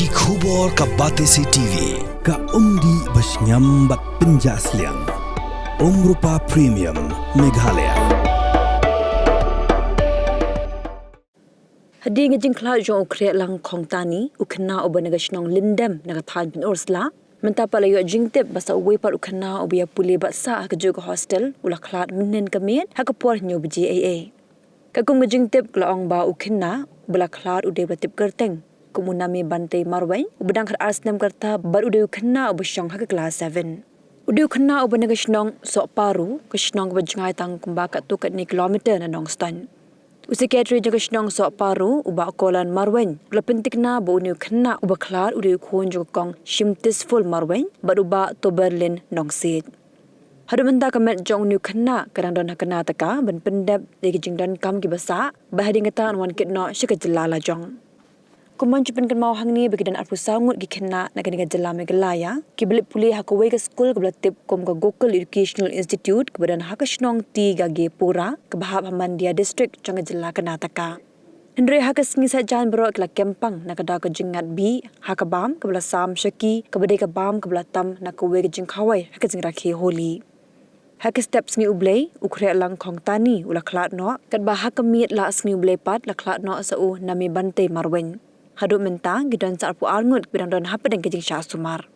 Ki khubor ka Batesi TV. Ka umdi basnyambak penjaslian. Rupa Premium Meghalaya. Hadi ngajing Khlad jong ukre lang kong tani ukna oba nagashnong lindem nagathan bin ursla menta palayo jingtip basa Uwei par ukna obia Pule batsa ka juga hostel ula Khlad menen kamet hakapor nyo bji aa kakum ngajingtip klaong ba ukna bula Khlad ude batip kerteng kumunami bantai marwai ubadang khar arsnam karta bar ude ukna obusyong hak kelas 7 ude ukna oba nagashnong sok paru kashnong bajngai tang kumbaka tu kat ni kilometer na nong stan Usiketri jaga shnong sok paru uba kolan marwen glapentik na bo unu Khynnah uba Khlad ude khon jaga kong shimtis full marwen baruba to Berlin nong sit hadumenta kamet jong nu Khynnah kadang don Karnataka ban pendap de jingdan kam ki basa bahadi ngata wan kitno shikajlala jong Kuman chupen kan mau hangni begidan arpu sangut gi Khynnah nagani jala Meghalaya ki belit Pule hakawai ke school ke belatip kom ke Gokul Educational Institute kebadan hakashnong ti gage pura ke bahab Hamandia district jang jala Karnataka Andre hakas ngi sajan bro ke kempang nakada ke jingat bi hakabam ke belasam shaki ke bedai ke bam ke belatam nakawai ke jingkhawai hakas ngrakhi holi Hak steps ngi ublei ukre lang khong tani ula Khlad no kat bah hakamiet la ngi ublei pat la Khlad no sau nami bantai marwen Hadut mentang gidan sa arpu arngut bidang don hapa dan kejing syah sumar.